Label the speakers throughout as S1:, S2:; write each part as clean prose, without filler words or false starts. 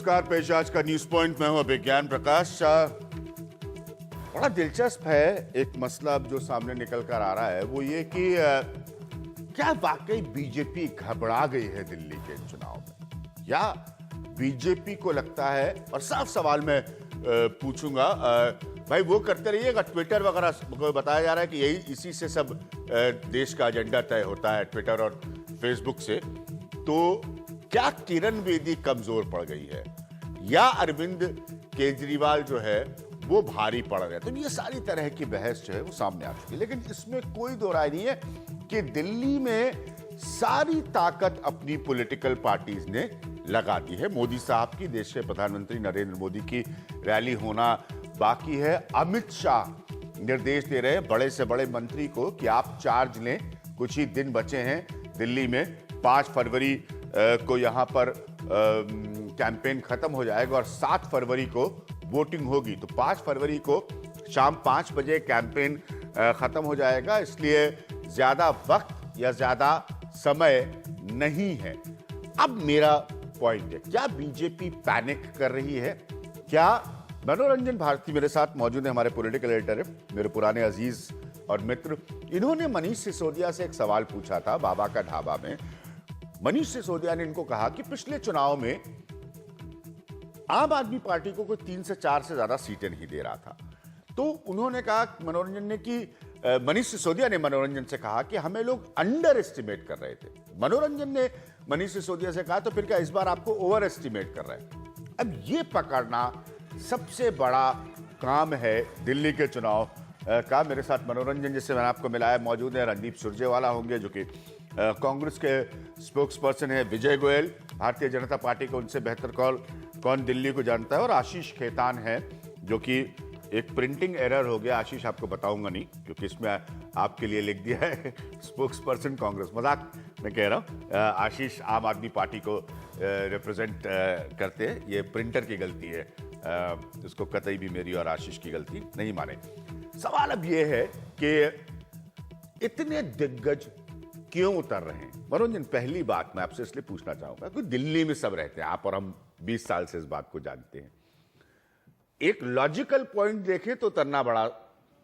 S1: नमस्कार, पेश आज का न्यूज पॉइंट में हूं अभिज्ञान प्रकाश। बड़ा दिलचस्प है एक मसला अब जो सामने निकल कर आ रहा है वो ये कि क्या वाकई बीजेपी घबरा गई है दिल्ली के चुनाव में, या बीजेपी को लगता है, और साफ सवाल मैं पूछूंगा, भाई वो करते रहिएगा, ट्विटर वगैरह को बताया जा रहा है कि यही इसी से सब देश का एजेंडा तय होता है, ट्विटर और फेसबुक से, तो क्या किरण बेदी कमजोर पड़ गई है या अरविंद केजरीवाल जो है वो भारी पड़ रहे हैं? तो ये सारी तरह की बहस जो है वो सामने आ चुकी है, लेकिन इसमें कोई दो राय नहीं है कि दिल्ली में सारी ताकत अपनी पॉलिटिकल पार्टीज ने लगा दी है। मोदी साहब की, देश के प्रधानमंत्री नरेंद्र मोदी की रैली होना बाकी है। अमित शाह निर्देश दे रहे हैं बड़े से बड़े मंत्री को कि आप चार्ज लें, कुछ ही दिन बचे हैं दिल्ली में, 5 फरवरी को यहां पर कैंपेन खत्म हो जाएगा और 7 फरवरी को वोटिंग होगी। तो 5 फरवरी को शाम 5 बजे कैंपेन खत्म हो जाएगा, इसलिए ज्यादा वक्त या ज्यादा समय नहीं है। अब मेरा पॉइंट है, क्या बीजेपी पैनिक कर रही है? क्या मनोरंजन भारती मेरे साथ मौजूद है, हमारे पॉलिटिकल एडिटर है, मेरे पुराने अजीज और मित्र। इन्होंने मनीष सिसोदिया से एक सवाल पूछा था बाबा का ढाबा में। मनीष सिसोदिया ने इनको कहा कि पिछले चुनाव में आम आदमी पार्टी को कोई 3 से 4 से ज्यादा सीटें नहीं दे रहा था, तो उन्होंने कहा, मनोरंजन ने, कि मनीष सिसोदिया ने मनोरंजन से कहा कि हमें लोग अंडर एस्टिमेट कर रहे थे। मनोरंजन ने मनीष सिसोदिया से कहा तो फिर क्या इस बार आपको ओवर एस्टिमेट कर रहे हैं? अब ये पकड़ना सबसे बड़ा काम है दिल्ली के चुनाव का। मेरे साथ मनोरंजन, जिससे मैंने आपको मिलाया, मौजूद है। रणदीप सुरजेवाला होंगे जो कि कांग्रेस के स्पोक्स पर्सन है। विजय गोयल, भारतीय जनता पार्टी को उनसे बेहतर कौन दिल्ली को जानता है। और आशीष खेतान है जो कि एक प्रिंटिंग एरर हो गया, आशीष आपको बताऊंगा नहीं क्योंकि इसमें आपके लिए लिख दिया है स्पोक्स पर्सन कांग्रेस, मजाक मैं कह रहा हूँ। आशीष आम आदमी पार्टी को रिप्रेजेंट करते हैं, ये प्रिंटर की गलती है, इसको कतई भी मेरी और आशीष की गलती नहीं माने। सवाल अब ये है कि इतने दिग्गज क्यों उतर रहे हैं? मनोरंजन, पहली बात मैं आपसे इसलिए पूछना चाहूंगा कि दिल्ली में सब रहते हैं, आप और हम 20 साल से इस बात को जानते हैं। एक लॉजिकल पॉइंट देखें तो उतरना बड़ा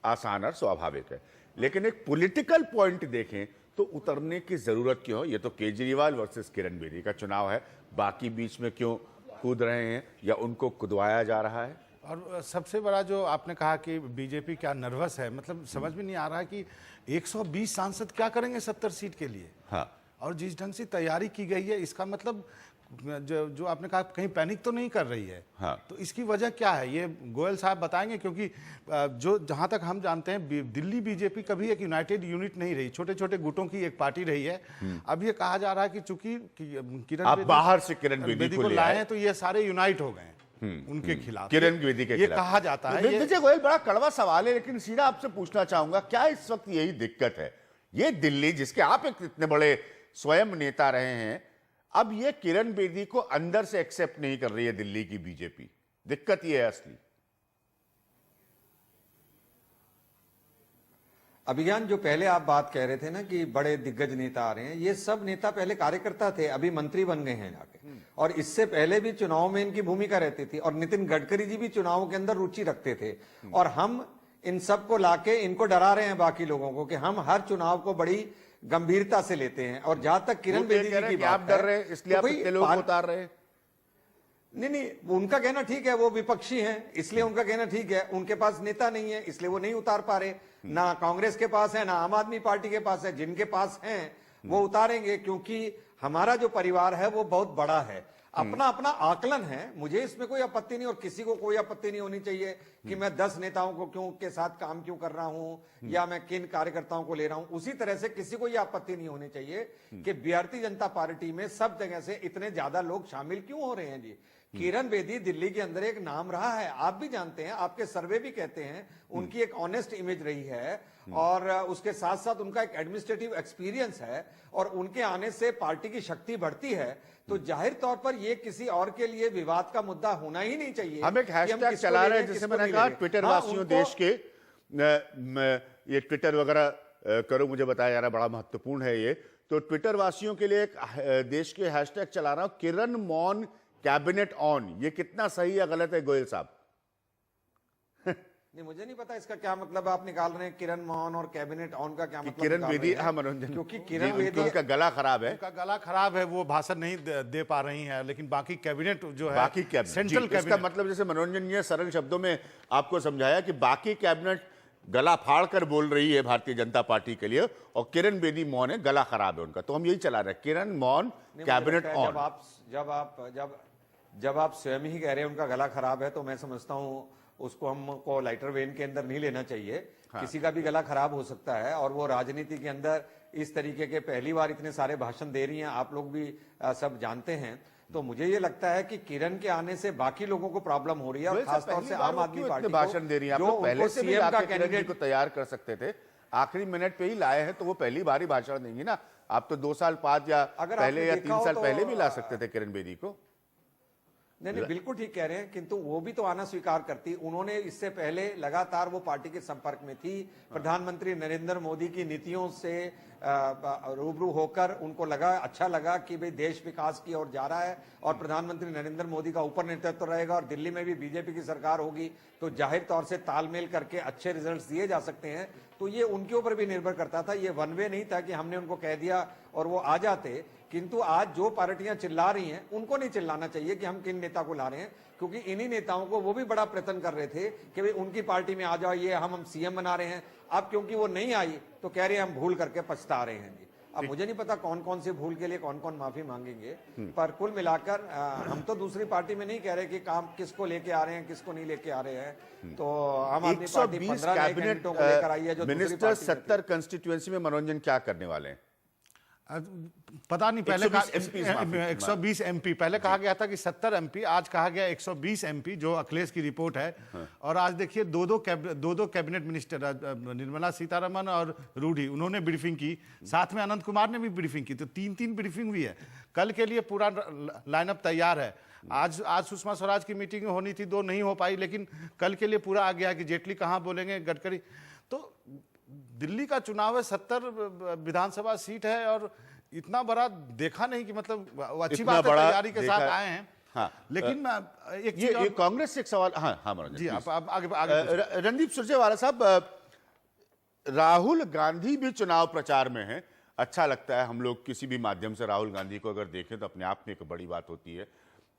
S1: आसान और स्वाभाविक है, लेकिन एक पॉलिटिकल पॉइंट देखें तो उतरने की जरूरत क्यों? ये तो केजरीवाल वर्सेस किरण बेदी का चुनाव है, बाकी बीच में क्यों कूद रहे हैं या उनको कुदवाया जा रहा है?
S2: और सबसे बड़ा जो आपने कहा कि बीजेपी क्या नर्वस है, मतलब समझ में नहीं आ रहा है कि 120 सांसद क्या करेंगे 70 सीट के लिए।
S1: हाँ। और
S2: जिस ढंग से तैयारी की गई है, इसका मतलब जो आपने कहा कहीं पैनिक तो नहीं कर रही है।
S1: हाँ।
S2: तो इसकी वजह क्या है ये गोयल साहब बताएंगे, क्योंकि जो जहां तक हम जानते हैं दिल्ली बीजेपी कभी एक यूनाइटेड यूनिट नहीं रही, छोटे छोटे गुटों की एक पार्टी रही है। अब ये कहा जा रहा है कि चूंकि
S1: किरण बाहर से किरण बेदी को
S2: लाए हैं तो ये सारे यूनाइट हो गए उनके खिलाफ,
S1: किरण बेदी के
S2: ये कहा जाता है।
S1: विजय गोयल, बड़ा कड़वा सवाल है, लेकिन सीधा आपसे पूछना चाहूंगा, क्या इस वक्त यही दिक्कत है? ये दिल्ली जिसके आप एक इतने बड़े स्वयं नेता रहे हैं, अब ये किरण बेदी को अंदर से एक्सेप्ट नहीं कर रही है दिल्ली की बीजेपी, दिक्कत ये है असली।
S3: अभियान, जो पहले आप बात कह रहे थे ना कि बड़े दिग्गज नेता आ रहे हैं, ये सब नेता पहले कार्यकर्ता थे, अभी मंत्री बन गए हैं जाके, और इससे पहले भी चुनाव में इनकी भूमिका रहती थी, और नितिन गडकरी जी भी चुनावों के अंदर रुचि रखते थे। और हम इन सबको लाके इनको डरा रहे हैं बाकी लोगों को कि हम हर चुनाव को बड़ी गंभीरता से लेते हैं। और जहां तक किरण बेदी जी की बात,
S1: आप डर रहे हैं इसलिए आप इतने लोग उतार रहे हैं?
S3: नहीं, उनका कहना ठीक है, वो विपक्षी हैं इसलिए उनका कहना ठीक है, उनके पास नेता नहीं है इसलिए वो नहीं उतार पा रहे, ना कांग्रेस के पास है ना आम आदमी पार्टी के पास है। जिनके पास हैं वो उतारेंगे, क्योंकि हमारा जो परिवार है वो बहुत बड़ा है, अपना अपना आकलन है। मुझे इसमें कोई आपत्ति नहीं और किसी को कोई आपत्ति नहीं होनी चाहिए कि मैं 10 नेताओं को क्यों के साथ काम क्यों कर रहा हूं या मैं किन कार्यकर्ताओं को ले रहा हूं। उसी तरह से किसी को यह आपत्ति नहीं होनी चाहिए कि भारतीय जनता पार्टी में सब जगह से इतने ज्यादा लोग शामिल क्यों हो रहे हैं जी। किरण बेदी दिल्ली के अंदर एक नाम रहा है, आप भी जानते हैं, आपके सर्वे भी कहते हैं, उनकी एक ऑनेस्ट इमेज रही है, और उसके साथ साथ उनका एक एडमिनिस्ट्रेटिव एक्सपीरियंस है, और उनके आने से पार्टी की शक्ति बढ़ती है। तो जाहिर तौर पर ये किसी और के लिए विवाद का मुद्दा होना ही नहीं चाहिए।
S1: हम एक हैशटैग चला रहे हैं, जैसे मैंने कहा, ट्विटर वासियों देश के, ये ट्विटर वगैरह करो, मुझे बताया जा रहा है बड़ा महत्वपूर्ण है ये। तो ट्विटर वासियों के लिए एक देश के हैशटैग चला रहा हूं, किरण मौन कैबिनेट ऑन, ये कितना सही या गलत है गोयल साहब?
S3: नहीं, मुझे नहीं पता इसका क्या मतलब आप निकाल रहे हैं। किरण मोहन और कैबिनेट ऑन का क्या मतलब
S1: किरण
S3: निकाल
S1: बेदी,
S3: रहे हैं?
S1: हाँ मनोरंजन,
S3: क्योंकि
S1: जी,
S3: किरण बेदी
S1: उनका गला खराब है,
S2: उनका गला खराब है, वो भाषण नहीं दे पा रही हैं, लेकिन बाकी कैबिनेट जो है,
S1: बाकी कैबिनेट,
S2: सेंट्रल
S1: इसका
S2: कैबिनेट,
S1: मतलब जैसे मनोरंजन ने सरल शब्दों में आपको समझाया कि बाकी कैबिनेट गला फाड़ कर बोल रही है भारतीय जनता पार्टी के लिए, और किरण बेदी मौन है, गला खराब है उनका। तो हम यही चला रहे हैं, किरण मौन, कैबिनेट ऑन।
S3: जब आप स्वयं ही कह रहे हैं उनका गला खराब है, तो मैं समझता हूं उसको हमको लाइटर वेन के अंदर नहीं लेना चाहिए। किसी का भी गला खराब हो सकता है, और वो राजनीति के अंदर इस तरीके के पहली बार इतने सारे भाषण दे रही हैं, आप लोग भी सब जानते हैं। तो मुझे ये लगता है कि किरण के आने से बाकी लोगों को प्रॉब्लम हो रही है, और खासतौर से आम आदमी पार्टी
S1: भाषण दे रही है। आप
S3: जो
S1: लोग पहले
S3: उनको
S1: से भी
S3: सीएम का
S1: आके किरण जी
S3: कैंडिडेट
S1: को तैयार कर सकते थे, आखिरी मिनट पे ही लाए हैं, तो वो पहली बार ही भाषण देंगी ना। आप तो 2 साल 5 या
S3: अगर
S1: पहले
S3: आपने
S1: या
S3: देखा
S1: 3
S3: हो
S1: साल
S3: तो
S1: पहले भी ला सकते थे किरण बेदी को।
S3: नहीं, बिल्कुल ठीक कह रहे हैं, किंतु वो भी तो आना स्वीकार करती। उन्होंने इससे पहले लगातार वो पार्टी के संपर्क में थी, प्रधानमंत्री नरेंद्र मोदी की नीतियों से रूबरू होकर उनको अच्छा लगा कि भाई देश विकास की ओर जा रहा है, और प्रधानमंत्री नरेंद्र मोदी का ऊपर नेतृत्व रहेगा, और दिल्ली में भी बीजेपी की सरकार होगी, तो जाहिर तौर से तालमेल करके अच्छे रिजल्ट्स दिए जा सकते हैं। तो ये उनके ऊपर भी निर्भर करता था, ये वन वे नहीं था कि हमने उनको कह दिया और वो आ जाते। किंतु आज जो पार्टियां चिल्ला रही हैं, उनको नहीं चिल्लाना चाहिए कि हम किन नेता को ला रहे हैं, क्योंकि इन्हीं नेताओं को वो भी बड़ा प्रयत्न कर रहे थे कि भाई उनकी पार्टी में आ जाओ, ये हम सीएम बना रहे हैं। अब क्योंकि वो नहीं आई, तो कह रहे हैं हम भूल करके पछता रहे हैं जी। अब मुझे नहीं पता कौन कौन सी भूल के लिए कौन कौन माफी मांगेंगे, पर कुल मिलाकर हम तो दूसरी पार्टी में नहीं कह रहे कि काम किसको लेके आ रहे हैं, किसको नहीं लेके आ रहे हैं। तो आम आदमी पार्टी
S1: 120
S3: 15 नए कैंडिडेटों को लेकर आई है, जो दूसरी
S1: मिनिस्टर
S3: पार्टी में
S1: 70 कंस्टिट्यूएंसी में मनोरंजन क्या करने वाले हैं?
S2: पता नहीं, पहले
S1: 120
S2: एमपी पहले कहा गया था कि 70 एमपी, आज कहा गया 120 एमपी, जो अखिलेश की रिपोर्ट है। और आज देखिए दो कैबिनेट मिनिस्टर, निर्मला सीतारमण और रूडी, उन्होंने ब्रीफिंग की, साथ में अनंत कुमार ने भी ब्रीफिंग की, तो 3 ब्रीफिंग हुई है। कल के लिए पूरा लाइनअप तैयार है। आज सुषमा स्वराज की मीटिंग होनी थी, 2 नहीं हो पाई, लेकिन कल के लिए पूरा आ गया कि जेटली कहाँ बोलेंगे, गडकरी। तो दिल्ली का चुनाव है, 70 विधानसभा सीट है, और इतना बड़ा देखा नहीं कि मतलब अच्छी बात है, तैयारी के साथ आए हैं।
S1: हाँ,
S2: लेकिन एक
S1: ये कांग्रेस से एक सवाल, हाँ मनोरंजन
S2: जी, आप आगे
S1: रणदीप सुरजेवाला साहब, राहुल गांधी भी चुनाव प्रचार में है। अच्छा लगता है, हम लोग किसी भी माध्यम से राहुल गांधी को अगर देखें तो अपने आप में एक बड़ी बात होती है।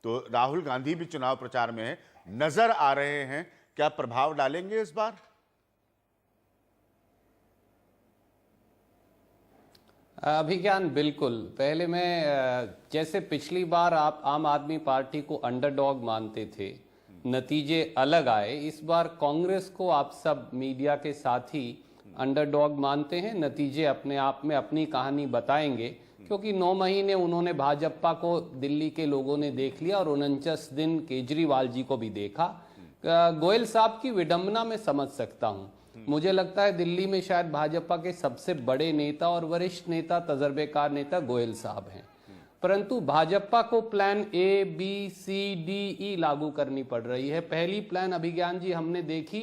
S1: तो राहुल गांधी भी चुनाव प्रचार में है, नजर आ रहे हैं, क्या प्रभाव डालेंगे इस बार?
S4: अभिज्ञान बिल्कुल। पहले मैं जैसे पिछली बार आप आम आदमी पार्टी को अंडरडॉग मानते थे, नतीजे अलग आए, इस बार कांग्रेस को आप सब मीडिया के साथी अंडरडॉग मानते हैं। नतीजे अपने आप में अपनी कहानी बताएंगे, क्योंकि 9 महीने उन्होंने भाजपा को दिल्ली के लोगों ने देख लिया, और 49 दिन केजरीवाल जी को भी देखा। गोयल साहब की विडंबना में समझ सकता हूं। मुझे लगता है दिल्ली में शायद भाजपा के सबसे बड़े नेता और वरिष्ठ नेता, तजर्बेकार नेता गोयल साहब हैं, परंतु भाजपा को plan A, B, C, D, E लागू करनी पड़ रही है। पहली प्लान अभिज्ञान जी हमने देखी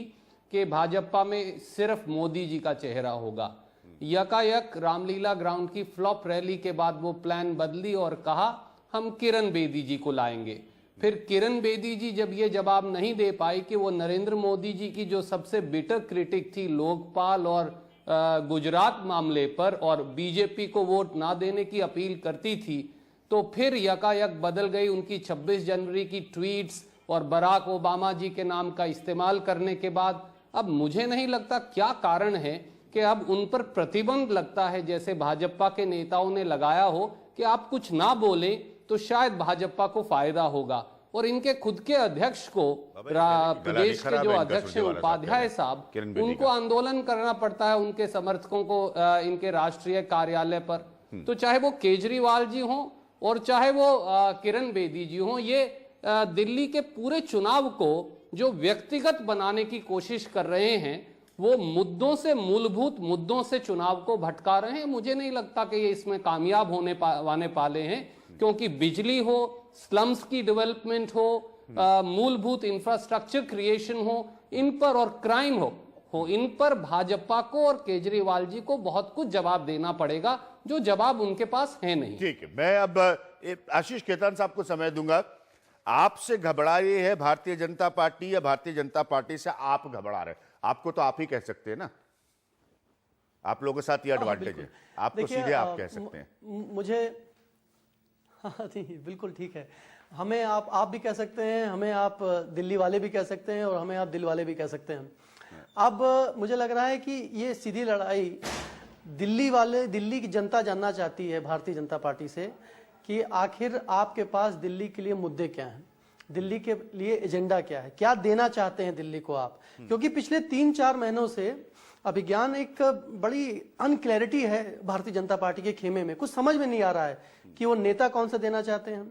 S4: कि भाजपा में सिर्फ मोदी जी का चेहरा होगा। यकायक रामलीला ग्राउंड की फ्लॉप रैली के बाद वो प्लान बदली और कहा हम किरण बेदी जी को लाएंगे। फिर किरण बेदी जी जब ये जवाब नहीं दे पाई कि वो नरेंद्र मोदी जी की जो सबसे बिटर क्रिटिक थी लोकपाल और गुजरात मामले पर, और बीजेपी को वोट ना देने की अपील करती थी, तो फिर यकायक बदल गई। उनकी 26 जनवरी की ट्वीट्स और बराक ओबामा जी के नाम का इस्तेमाल करने के बाद अब मुझे नहीं लगता क्या कारण है कि अब उन पर प्रतिबंध लगता है, जैसे भाजपा के नेताओं ने लगाया हो कि आप कुछ ना बोलें तो शायद भाजपा को फायदा होगा। और इनके खुद के अध्यक्ष को, प्रदेश के जो अध्यक्ष हैं उपाध्याय साहब, उनको आंदोलन करना पड़ता है उनके समर्थकों को इनके राष्ट्रीय कार्यालय पर। तो चाहे वो केजरीवाल जी हों और चाहे वो किरण बेदी जी हों, ये दिल्ली के पूरे चुनाव को जो व्यक्तिगत बनाने की कोशिश कर रहे हैं, वो मुद्दों से, मूलभूत मुद्दों से चुनाव को भटका रहे हैं। मुझे नहीं लगता कि ये इसमें कामयाब होने वाले हैं, क्योंकि बिजली हो, स्लम्स की डेवलपमेंट हो, मूलभूत इंफ्रास्ट्रक्चर क्रिएशन हो, इन पर, और क्राइम हो इन पर भाजपा को और केजरीवाल जी को बहुत कुछ जवाब देना पड़ेगा, जो जवाब उनके पास है नहीं।
S1: ठीक है, मैं अब आशीष खेतान साहब को समय दूंगा। आपसे घबरा रही है भारतीय जनता पार्टी या भारतीय जनता पार्टी से आप घबरा रहे? आपको तो आप ही कह सकते हैं ना, आप लोगों के साथ ये एडवांटेज है, आपको
S5: देखिए,
S1: सीधे आप कह सकते हैं।
S5: मुझे हाँ जी, बिल्कुल ठीक है। हमें आप भी कह सकते हैं, हमें आप दिल्ली वाले भी कह सकते हैं और हमें आप दिल वाले भी कह सकते हैं। अब मुझे लग रहा है कि ये सीधी लड़ाई दिल्ली की जनता जानना चाहती है भारतीय जनता पार्टी से कि आखिर आपके पास दिल्ली के लिए मुद्दे क्या हैं, दिल्ली के लिए एजेंडा क्या है, क्या देना चाहते हैं दिल्ली को आप। क्योंकि पिछले 3-4 महीनों से अभिज्ञान एक बड़ी अनक्लैरिटी है भारतीय जनता पार्टी के खेमे में, कुछ समझ में नहीं आ रहा है कि वो नेता कौन सा देना चाहते हैं,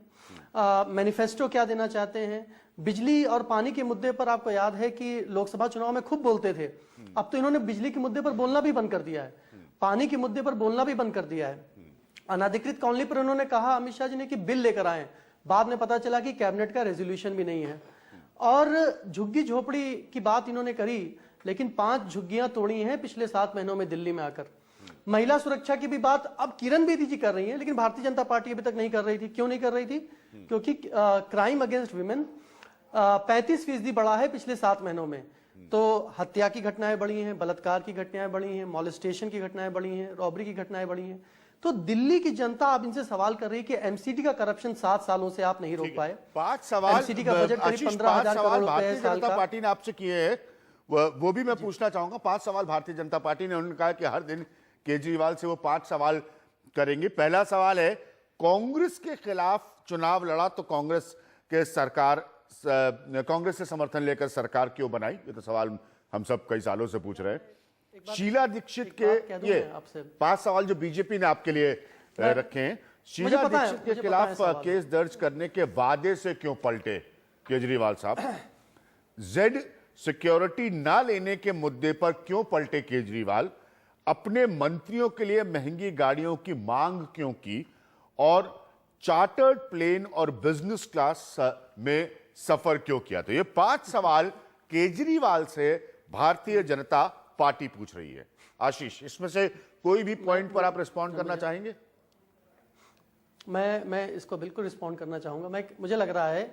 S5: मैनिफेस्टो क्या देना चाहते हैं। बिजली और पानी के मुद्दे पर आपको याद है कि लोकसभा चुनाव में खूब बोलते थे, अब तो इन्होंने बिजली के मुद्दे पर बोलना भी बंद कर दिया है, पानी के मुद्दे पर बोलना भी बंद कर दिया है। अनाधिकृत कॉलोनी पर उन्होंने कहा अमित शाह जी ने कि बिल लेकर आए, बाद में पता चला कि कैबिनेट का रेजोल्यूशन भी नहीं है। और झुग्गी झोपड़ी की बात इन्होंने करी, लेकिन 5 झुग्गियां तोड़ी हैं पिछले 7 महीनों में दिल्ली में आकर। महिला सुरक्षा की भी बात अब किरण बेदी जी कर रही हैं, लेकिन भारतीय जनता पार्टी अभी तक नहीं कर रही थी। क्यों नहीं कर रही थी? क्योंकि क्राइम अगेंस्ट विमेन 35% बढ़ा है पिछले 7 महीनों में। तो हत्या की घटनाएं बढ़ी हैं, बलात्कार की घटनाएं बढ़ी हैं, मॉलेस्टेशन की घटनाएं बढ़ी हैं, रॉबरी की घटनाएं बढ़ी हैं। तो दिल्ली की जनता अब इनसे सवाल कर रही है कि एमसीडी का करप्शन 7 सालों से आप नहीं रोक पाए।
S1: 5 सवाल
S5: एमसीडी का बजट करीब
S1: आशीष,
S5: 15,000 करोड़ रुपए
S1: भारतीय
S5: है साल
S1: जनता
S5: का।
S1: पार्टी ने आपसे किए हैं, वो भी मैं पूछना चाहूंगा। 5 सवाल भारतीय जनता पार्टी ने, उन्होंने कहा कि हर दिन केजरीवाल से वो 5 सवाल करेंगे। पहला सवाल है, कांग्रेस के खिलाफ चुनाव लड़ा तो कांग्रेस से समर्थन लेकर सरकार क्यों बनाई? ये तो सवाल हम सब कई सालों से पूछ रहे हैं। शीला दीक्षित के ये 5 सवाल जो बीजेपी ने आपके लिए रखे हैं, शीला दीक्षित के खिलाफ केस दर्ज करने के वादे से क्यों पलटे केजरीवाल साहब? जेड सिक्योरिटी ना लेने के मुद्दे पर क्यों पलटे केजरीवाल? अपने मंत्रियों के लिए महंगी गाड़ियों की मांग क्यों की? और चार्टर्ड प्लेन और बिजनेस क्लास में सफर क्यों किया? तो ये 5 सवाल केजरीवाल से भारतीय जनता पार्टी पूछ रही है। आशीष, इसमें से कोई भी पॉइंट पर आप रिस्पॉन्ड करना चाहेंगे?
S5: मैं इसको बिल्कुल रिस्पॉन्ड करना चाहूंगा। मुझे लग रहा है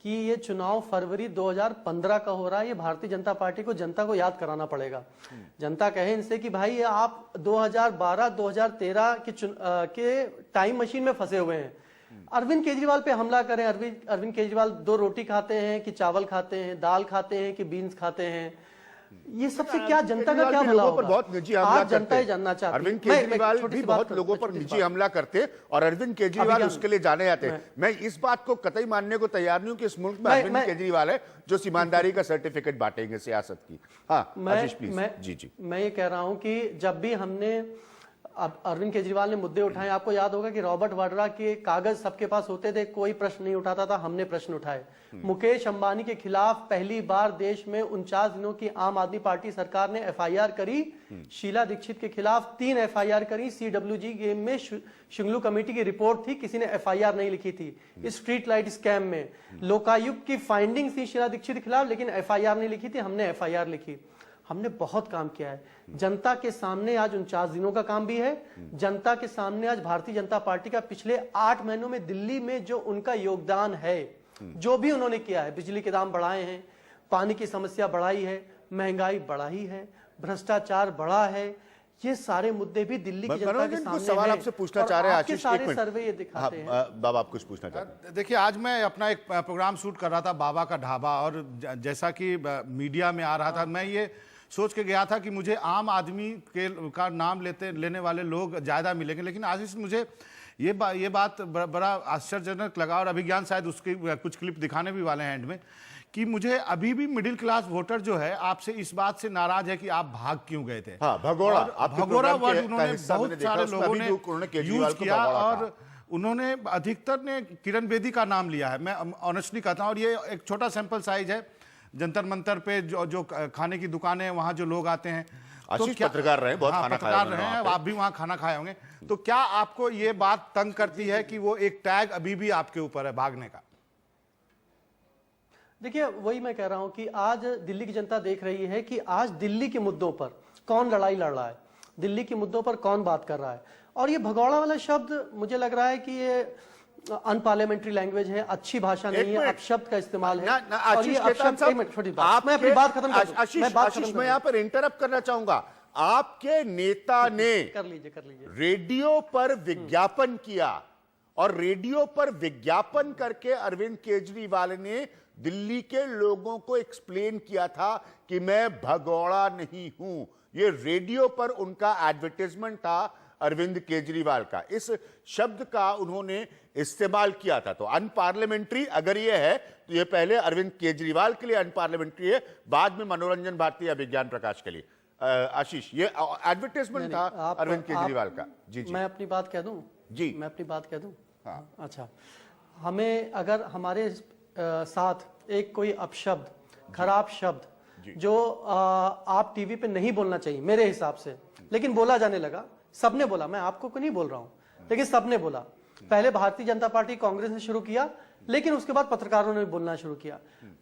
S5: कि ये चुनाव फरवरी 2015 का हो रहा है, ये भारतीय जनता पार्टी को जनता को याद कराना पड़ेगा। जनता कहे इनसे कि भाई ये आप 2012-2013 के टाइम मशीन में फंसे हुए हैं। अरविंद केजरीवाल पे हमला करें, अरविंद केजरीवाल 2 रोटी खाते हैं कि चावल खाते हैं, दाल खाते हैं कि बीन्स खाते हैं, ये सबसे क्या जनता का क्या भला होगा?
S1: बहुत निजी हमला
S5: जनता
S1: करते
S5: ही जानना चाहती है।
S1: अरविंद केजरीवाल भी बहुत लोगों पर निजी हमला करते और अरविंद केजरीवाल उसके लिए जाने जाते हैं। मैं इस बात को कतई मानने को तैयार नहीं हूं कि इस मुल्क में अरविंद केजरीवाल है जो ईमानदारी का सर्टिफिकेट बांटेंगे सियासत की। हाँ आशीष प्लीज। जी
S5: मैं ये कह रहा हूं कि जब भी हमने अब अरविंद केजरीवाल ने मुद्दे उठाए, आपको याद होगा कि रॉबर्ट वाड्रा के कागज सबके पास होते थे, कोई प्रश्न नहीं उठाता था, हमने प्रश्न उठाए। मुकेश अंबानी के खिलाफ पहली बार देश में 49 दिनों की आम आदमी पार्टी सरकार ने एफआईआर करी। शीला दीक्षित के खिलाफ 3 एफआईआर करी। सीडब्ल्यूजी गेम में शुंगलू कमेटी की रिपोर्ट थी, किसी ने एफआईआर नहीं लिखी थी। इस स्ट्रीट लाइट स्कैम में लोकायुक्त की फाइंडिंग थी शीला दीक्षित के खिलाफ, लेकिन एफआईआर नहीं लिखी थी, हमने एफआईआर लिखी। हमने बहुत काम किया है। जनता के सामने आज 49 दिनों का काम भी है। जनता के सामने आज भारतीय जनता पार्टी का पिछले 8 महीनों में दिल्ली में जो उनका योगदान है, जो भी उन्होंने किया है, बिजली के दाम बढ़ाए हैं, पानी की समस्या बढ़ाई है, महंगाई बढ़ाई है, भ्रष्टाचार बढ़ा है, ये सारे मुद्दे भी दिल्ली की जनता के सामने
S1: सवाल आपसे पूछना चाह रहे हैं आशीष,
S5: सारे सर्वे ये दिखाते हैं।
S1: बाबा आप कुछ पूछना चाहते हैं?
S2: देखिए, आज मैं अपना एक प्रोग्राम शूट कर रहा था बाबा का ढाबा, और जैसा कि मीडिया में आ रहा था, मैं ये सोच के गया था कि मुझे आम आदमी का नाम लेने वाले लोग ज़्यादा मिलेंगे, लेकिन आशीष मुझे ये बात बड़ा आश्चर्यजनक लगा, और अभिज्ञान शायद उसकी कुछ क्लिप दिखाने भी वाले हैं एंड में, कि मुझे अभी भी मिडिल क्लास वोटर जो है आपसे इस बात से नाराज है कि आप भाग क्यों गए थे।
S1: हाँ, भगोड़ा
S2: वर्ड उन्होंने बहुत सारे लोगों ने यूज किया, और उन्होंने अधिकतर ने किरण बेदी का नाम लिया है। मैं ऑनेस्टली कहता हूँ, और ये एक छोटा सैंपल साइज है। जंतर मंतर पे जो खाने की दुकानें हैं, वहां जो लोग आते हैं,
S1: तो क्या पत्रकार रहे, बहुत खाना
S2: पत्रकार रहे हैं, आप भी वहां खाना खाए होंगे, तो क्या आपको ये बात तंग करती है कि वो एक टैग अभी भी आपके ऊपर है भागने का?
S5: देखिए, वही मैं कह रहा हूं कि आज दिल्ली की जनता देख रही है कि आज दिल्ली के मुद्दों पर कौन लड़ाई लड़ रहा है, दिल्ली के मुद्दों पर कौन बात कर रहा है। और ये भगौड़ा वाला शब्द मुझे लग रहा है कि ये अनपार्लियामेंट्री लैंग्वेज है, अच्छी भाषा नहीं है,
S1: मिनट।
S5: अपशब्द का इस्तेमाल है।
S1: ना,
S5: और
S1: आशीष
S5: ये
S1: खेतान
S5: अपशब्द,
S1: साहब,
S5: एक मिनट, छोटी बात, मैं अपनी बात खत्म कर दूं।
S1: आशीष,
S5: मैं बात
S1: आशीष,
S5: खत्म
S1: मैं
S5: कर
S1: यहाँ पर इंटरप्ट करना चाहूंगा। आपके नेता ने
S5: कर लीजिए
S1: रेडियो पर विज्ञापन किया और रेडियो पर विज्ञापन करके अरविंद केजरीवाल ने दिल्ली के लोगों को एक्सप्लेन किया था कि मैं भगौड़ा नहीं हूं। ये रेडियो पर उनका एडवर्टाइजमेंट था अरविंद केजरीवाल का। इस शब्द का उन्होंने इस्तेमाल किया था। तो अनपार्लियामेंट्री अगर ये है तो ये पहले अरविंद केजरीवाल के लिए अनपार्लियामेंट्री है, बाद में मनोरंजन भारती या विज्ञान प्रकाश के लिए। आशीष, ये एडवर्टाइजमेंट था अरविंद केजरीवाल का। जी जी,
S5: मैं अपनी बात कह दूं?
S1: जी,
S5: मैं अपनी बात कह दूं?
S1: हाँ।
S5: अच्छा, हमें अगर हमारे साथ एक कोई अपशब्द, खराब शब्द जो आप टीवी पे नहीं बोलना चाहिए मेरे हिसाब से, लेकिन बोला जाने लगा, सबने बोला, मैं आपको नहीं बोल रहा हूं, लेकिन सबने बोला। पहले भारतीय जनता पार्टी कांग्रेस ने शुरू किया, लेकिन उसके बाद पत्रकारों ने बोलना शुरू किया।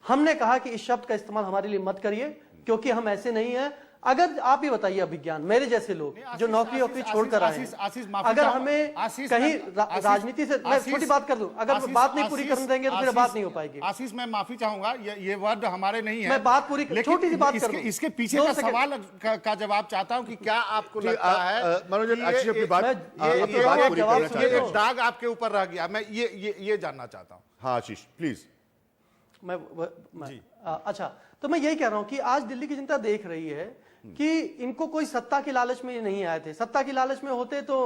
S5: हमने कहा कि इस शब्द का इस्तेमाल हमारे लिए मत करिए, क्योंकि हम ऐसे नहीं हैं। अगर आप ही बताइए अभिज्ञान, मेरे जैसे लोग जो नौकरी वोकरी छोड़कर आए हैं, अगर हमें कहीं राजनीति से, मैं छोटी बात कर दूं, अगर बात नहीं पूरी करने देंगे तो फिर बात नहीं हो पाएगी।
S2: आशीष, मैं माफी चाहूंगा, ये वर्ड हमारे नहीं है।
S5: मैं बात पूरी, छोटी सी बात कर दूं।
S2: इसके पीछे का सवाल का जवाब चाहता हूं कि क्या आपको लगता है
S1: मनोरंजन, आशीष अपनी बात
S2: ये दाग आपके ऊपर रह गया, मैं ये जानना चाहता हूं।
S1: हाँ आशीष प्लीज।
S5: अच्छा, तो मैं यही कह रहा हूं कि आज दिल्ली की जनता देख रही है कि इनको कोई सत्ता की लालच में नहीं आए थे। सत्ता की लालच में होते तो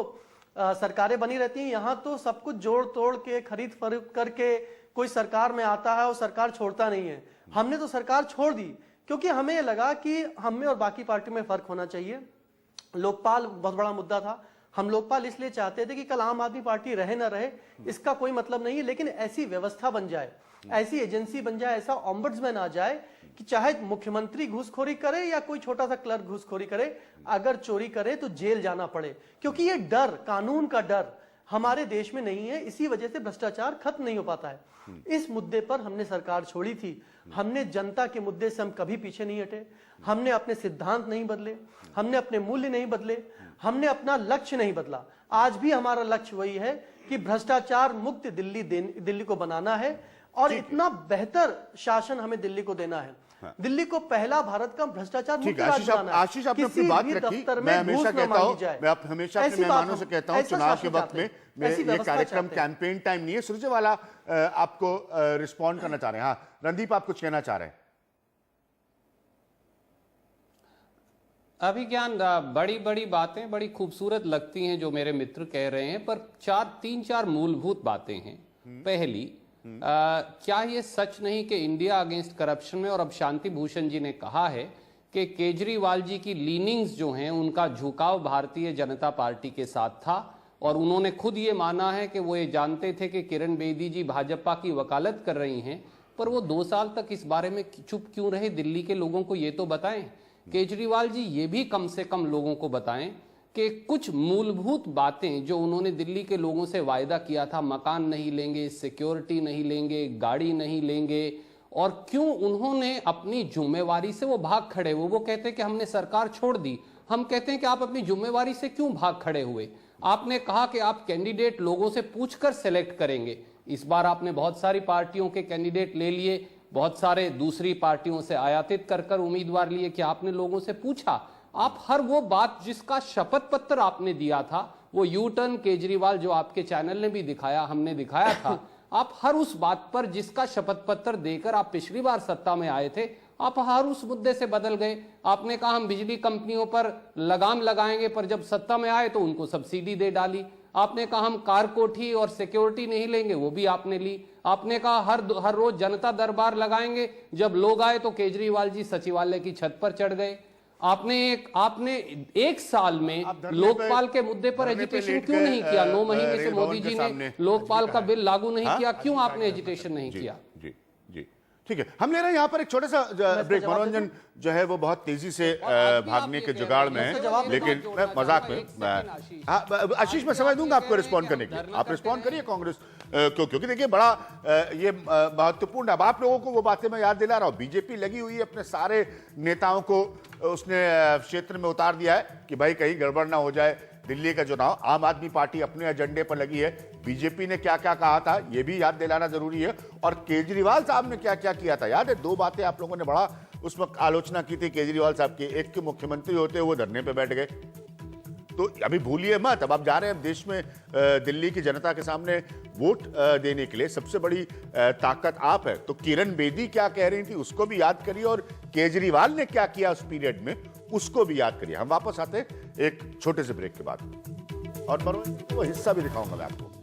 S5: सरकारें बनी रहती हैं। यहां तो सब कुछ जोड़ तोड़ के, खरीद फरोख्त करके कोई सरकार में आता है और सरकार छोड़ता नहीं है। हमने तो सरकार छोड़ दी क्योंकि हमें लगा कि हमें और बाकी पार्टी में फर्क होना चाहिए। लोकपाल बहुत बड़ा मुद्दा था। हम लोकपाल इसलिए चाहते थे कि कल आम आदमी पार्टी रहे ना रहे इसका कोई मतलब नहीं है, लेकिन ऐसी व्यवस्था बन जाए, ऐसी एजेंसी बन जाए, ऐसा ऑम्बड्समैन आ जाए कि चाहे मुख्यमंत्री घूसखोरी करे या कोई छोटा सा क्लर्क घूसखोरी करे, अगर चोरी करे तो जेल जाना पड़े। क्योंकि ये डर, कानून का डर हमारे देश में नहीं है। इसी वजह से भ्रष्टाचार खत्म नहीं हो पाता है। इस मुद्दे पर हमने सरकार छोड़ी थी। हमने जनता के मुद्दे से हम कभी पीछे नहीं हटे। हमने अपने सिद्धांत नहीं बदले, हमने अपने मूल्य नहीं बदले, हमने अपना लक्ष्य नहीं बदला। आज भी हमारा लक्ष्य वही है कि भ्रष्टाचार मुक्त दिल्ली को बनाना है और इतना बेहतर शासन हमें दिल्ली को देना है। दिल्ली को पहला भारत का भ्रष्टाचार मुक्त राज्य बनाना है।
S1: आशीष, आपने अपनी बात रखी। मैं हमेशा कहता हूं, मैं हमेशा अपने मेहमानों से कहता हूं, चुनाव के वक्त में ये कार्यक्रम कैंपेन टाइम नहीं है। सुरजेवाला आपको रिस्पॉन्ड करना चाह रहे हैं। हाँ रणदीप, आप कुछ कहना चाह रहे हैं?
S4: अभिज्ञान, बड़ी बड़ी बातें बड़ी खूबसूरत लगती हैं जो मेरे मित्र कह रहे हैं, पर तीन चार मूलभूत बातें हैं। पहली, क्या ये सच नहीं कि इंडिया अगेंस्ट करप्शन में, और अब शांति भूषण जी ने कहा है कि केजरीवाल जी की लीनिंग्स जो हैं उनका झुकाव भारतीय जनता पार्टी के साथ था, और उन्होंने खुद ये माना है कि वो ये जानते थे कि किरण बेदी जी भाजपा की वकालत कर रही हैं, पर वो 2 साल तक इस बारे में चुप क्यों रहे? दिल्ली के लोगों को ये तो बताएं। केजरीवाल जी ये भी कम से कम लोगों को बताएं कि कुछ मूलभूत बातें जो उन्होंने दिल्ली के लोगों से वायदा किया था, मकान नहीं लेंगे, सिक्योरिटी नहीं लेंगे, गाड़ी नहीं लेंगे, और क्यों उन्होंने अपनी जिम्मेवारी से वो भाग खड़े हुए। वो कहते हैं कि हमने सरकार छोड़ दी। हम कहते हैं कि आप अपनी जिम्मेवारी से क्यों भाग खड़े हुए? आपने कहा कि आप कैंडिडेट लोगों से पूछकर सेलेक्ट करेंगे। इस बार आपने बहुत सारी पार्टियों के कैंडिडेट ले लिए, बहुत सारे दूसरी पार्टियों से आयातित कर उम्मीदवार लिए। कि आपने लोगों से पूछा? आप हर वो बात जिसका शपथ पत्र आपने दिया था, वो यू टर्न केजरीवाल जो आपके चैनल ने भी दिखाया, हमने दिखाया था, आप हर उस बात पर जिसका शपथ पत्र देकर आप पिछली बार सत्ता में आए थे, आप हर उस मुद्दे से बदल गए। आपने कहा हम बिजली कंपनियों पर लगाम लगाएंगे, पर जब सत्ता में आए तो उनको सब्सिडी दे डाली। आपने कहा हम कार कोठी और सिक्योरिटी नहीं लेंगे, वो भी आपने ली। आपने कहा हर रोज जनता दरबार लगाएंगे, जब लोग आए तो केजरीवाल जी सचिवालय की छत पर चढ़ गए। आपने एक साल में लोकपाल के मुद्दे पर एजिटेशन क्यों नहीं किया? 9 महीने से मोदी जी ने लोकपाल का बिल लागू नहीं किया, क्यों आपने एजिटेशन नहीं किया?
S1: जी जी ठीक है, हम ले रहे हैं यहाँ पर एक छोटा सा ब्रेक। मनोरंजन जो है वो बहुत तेजी से भागने के जुगाड़ में है, लेकिन मैं मजाक में आशीष मैं समझ दूंगा आपको रिस्पॉन्ड करने के लिए। आप रिस्पॉन्ड करिए कांग्रेस क्योंकि देखिए बड़ा ये महत्वपूर्ण है। अब आप लोगों को वो बातें मैं याद दिला रहा हूँ। बीजेपी लगी हुई है, अपने सारे नेताओं को उसने क्षेत्र में उतार दिया है कि भाई कहीं गड़बड़ ना हो जाए दिल्ली का चुनाव। आम आदमी पार्टी अपने एजेंडे पर लगी है बीजेपी ने क्या क्या कहा था ये भी याद दिलाना जरूरी है, और केजरीवाल साहब ने क्या क्या किया था। याद है, दो बातें आप लोगों ने बड़ा उस वक्त आलोचना की थी केजरीवाल साहब की। एक के मुख्यमंत्री होते वो धरने पे बैठ गए, तो अभी भूलिए मत, अब आप जा रहे हैं देश में दिल्ली की जनता के सामने वोट देने के लिए, सबसे बड़ी ताकत आप है। तो किरण बेदी क्या कह रही थी उसको भी याद करिए, और केजरीवाल ने क्या किया उस पीरियड में उसको भी याद करिए। हम वापस आते एक छोटे से ब्रेक के बाद, और वो हिस्सा भी दिखाऊंगा मैं आपको।